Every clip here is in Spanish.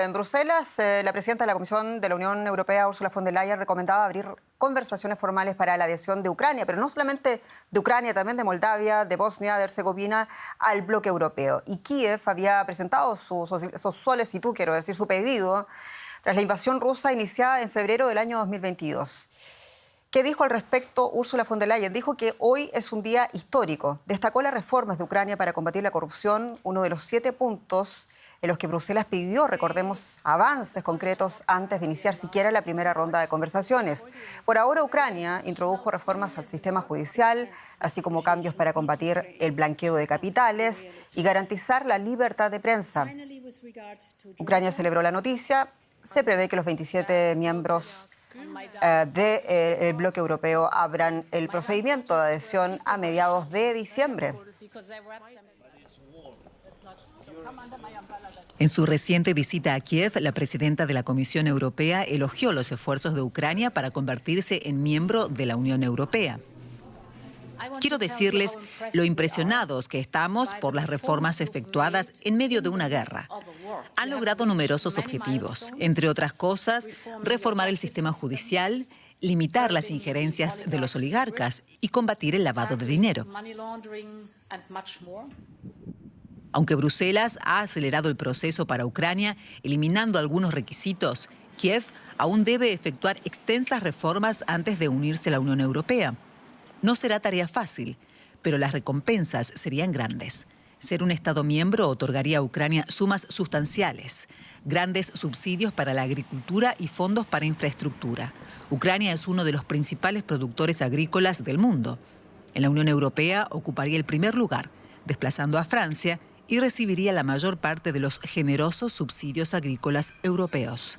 En Bruselas, la presidenta de la Comisión de la Unión Europea, Ursula von der Leyen, recomendaba abrir conversaciones formales para la adhesión de Ucrania, pero no solamente de Ucrania, también de Moldavia, de Bosnia, de Herzegovina, al bloque europeo. Y Kiev había presentado su solicitud, quiero decir, su pedido, tras la invasión rusa iniciada en febrero del año 2022. ¿Qué dijo al respecto Ursula von der Leyen? Dijo que hoy es un día histórico. Destacó las reformas de Ucrania para combatir la corrupción, uno de los 7 puntos en los que Bruselas pidió, recordemos, avances concretos antes de iniciar siquiera la primera ronda de conversaciones. Por ahora, Ucrania introdujo reformas al sistema judicial, así como cambios para combatir el blanqueo de capitales y garantizar la libertad de prensa. Ucrania celebró la noticia. Se prevé que los 27 miembros del bloque europeo abran el procedimiento de adhesión a mediados de diciembre. En su reciente visita a Kiev, la presidenta de la Comisión Europea elogió los esfuerzos de Ucrania para convertirse en miembro de la Unión Europea. Quiero decirles lo impresionados que estamos por las reformas efectuadas en medio de una guerra. Han logrado numerosos objetivos, entre otras cosas, reformar el sistema judicial, limitar las injerencias de los oligarcas y combatir el lavado de dinero. Aunque Bruselas ha acelerado el proceso para Ucrania, eliminando algunos requisitos, Kiev aún debe efectuar extensas reformas antes de unirse a la Unión Europea. No será tarea fácil, pero las recompensas serían grandes. Ser un Estado miembro otorgaría a Ucrania sumas sustanciales, grandes subsidios para la agricultura y fondos para infraestructura. Ucrania es uno de los principales productores agrícolas del mundo. En la Unión Europea ocuparía el primer lugar, desplazando a Francia, y recibiría la mayor parte de los generosos subsidios agrícolas europeos.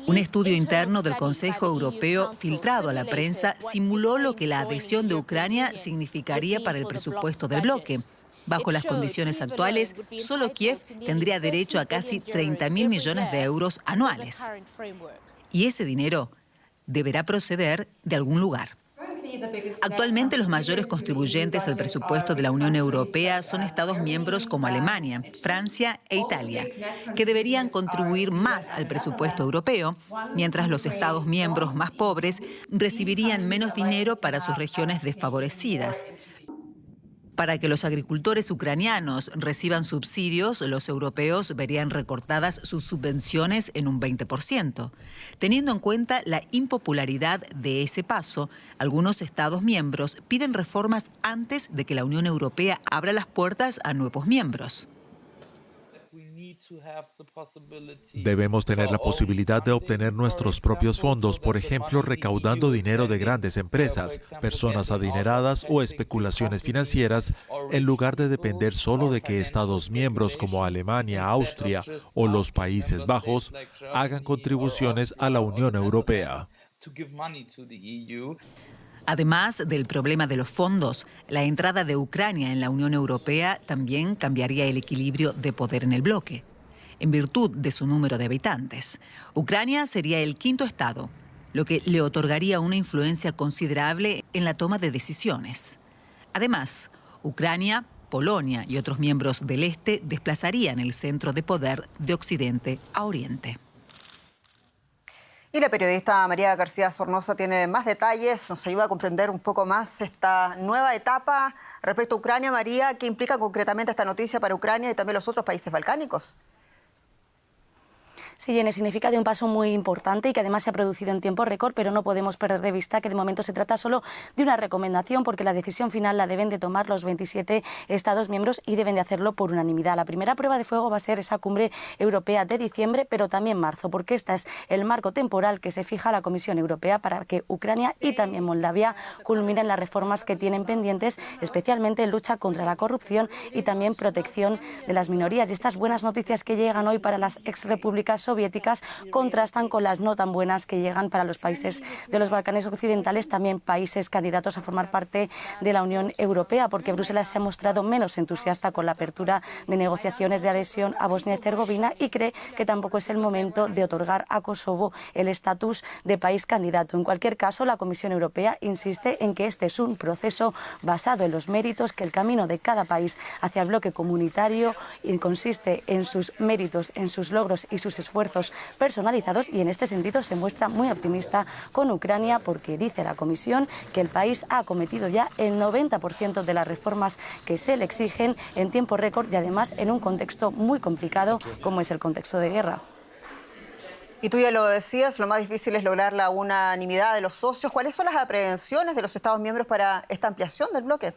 Un estudio interno del Consejo Europeo filtrado a la prensa simuló lo que la adhesión de Ucrania significaría para el presupuesto del bloque. Bajo las condiciones actuales, solo Kiev tendría derecho a casi 30.000 millones de euros anuales. Y ese dinero deberá proceder de algún lugar. Actualmente los mayores contribuyentes al presupuesto de la Unión Europea son Estados miembros como Alemania, Francia e Italia, que deberían contribuir más al presupuesto europeo, mientras los Estados miembros más pobres recibirían menos dinero para sus regiones desfavorecidas. Para que los agricultores ucranianos reciban subsidios, los europeos verían recortadas sus subvenciones en un 20%. Teniendo en cuenta la impopularidad de ese paso, algunos Estados miembros piden reformas antes de que la Unión Europea abra las puertas a nuevos miembros. Debemos tener la posibilidad de obtener nuestros propios fondos, por ejemplo, recaudando dinero de grandes empresas, personas adineradas o especulaciones financieras, en lugar de depender solo de que Estados miembros como Alemania, Austria o los Países Bajos hagan contribuciones a la Unión Europea. Además del problema de los fondos, la entrada de Ucrania en la Unión Europea también cambiaría el equilibrio de poder en el bloque. En virtud de su número de habitantes, Ucrania sería el 5.º Estado, lo que le otorgaría una influencia considerable en la toma de decisiones. Además, Ucrania, Polonia y otros miembros del Este desplazarían el centro de poder de Occidente a Oriente. Y la periodista María García Sornosa tiene más detalles, nos ayuda a comprender un poco más esta nueva etapa respecto a Ucrania. María, ¿qué implica concretamente esta noticia para Ucrania y también los otros países balcánicos? Sí, Jenny, significa de un paso muy importante y que además se ha producido en tiempo récord, pero no podemos perder de vista que de momento se trata solo de una recomendación, porque la decisión final la deben de tomar los 27 Estados miembros y deben de hacerlo por unanimidad. La primera prueba de fuego va a ser esa cumbre europea de diciembre, pero también marzo, porque este es el marco temporal que se fija la Comisión Europea para que Ucrania y también Moldavia culminen las reformas que tienen pendientes, especialmente en lucha contra la corrupción y también protección de las minorías. Y estas buenas noticias que llegan hoy para las exrepúblicas soviéticas contrastan con las no tan buenas que llegan para los países de los Balcanes occidentales, también países candidatos a formar parte de la Unión Europea, porque Bruselas se ha mostrado menos entusiasta con la apertura de negociaciones de adhesión a Bosnia y Herzegovina y cree que tampoco es el momento de otorgar a Kosovo el estatus de país candidato. En cualquier caso, la Comisión Europea insiste en que este es un proceso basado en los méritos, que el camino de cada país hacia el bloque comunitario consiste en sus méritos, en sus logros y sus esfuerzos personalizados, y en este sentido se muestra muy optimista con Ucrania, porque dice la Comisión que el país ha acometido ya el 90% de las reformas que se le exigen en tiempo récord y además en un contexto muy complicado como es el contexto de guerra. Y tú ya lo decías, lo más difícil es lograr la unanimidad de los socios. ¿Cuáles son las aprehensiones de los Estados miembros para esta ampliación del bloque?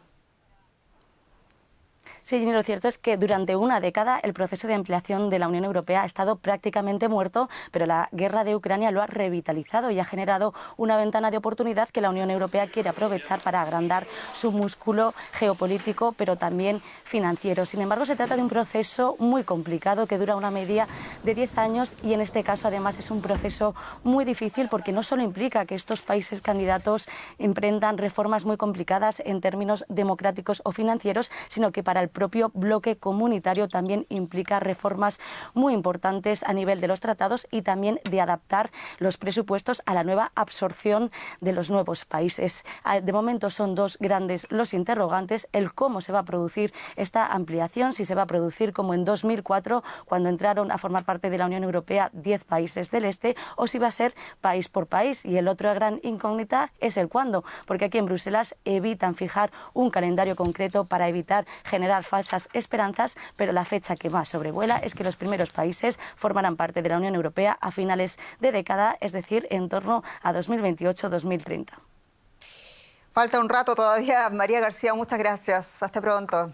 Sí, lo cierto es que durante una década el proceso de ampliación de la Unión Europea ha estado prácticamente muerto, pero la guerra de Ucrania lo ha revitalizado y ha generado una ventana de oportunidad que la Unión Europea quiere aprovechar para agrandar su músculo geopolítico, pero también financiero. Sin embargo, se trata de un proceso muy complicado que dura una media de 10 años y en este caso además es un proceso muy difícil porque no solo implica que estos países candidatos emprendan reformas muy complicadas en términos democráticos o financieros, sino que para el propio bloque comunitario también implica reformas muy importantes a nivel de los tratados y también de adaptar los presupuestos a la nueva absorción de los nuevos países. De momento son dos grandes los interrogantes: el cómo se va a producir esta ampliación, si se va a producir como en 2004, cuando entraron a formar parte de la Unión Europea 10 países del este, o si va a ser país por país. Y el otro gran incógnita es el cuándo, porque aquí en Bruselas evitan fijar un calendario concreto para evitar generar falsas esperanzas, pero la fecha que más sobrevuela es que los primeros países formarán parte de la Unión Europea a finales de década, es decir, en torno a 2028-2030. Falta un rato todavía. María García, muchas gracias. Hasta pronto.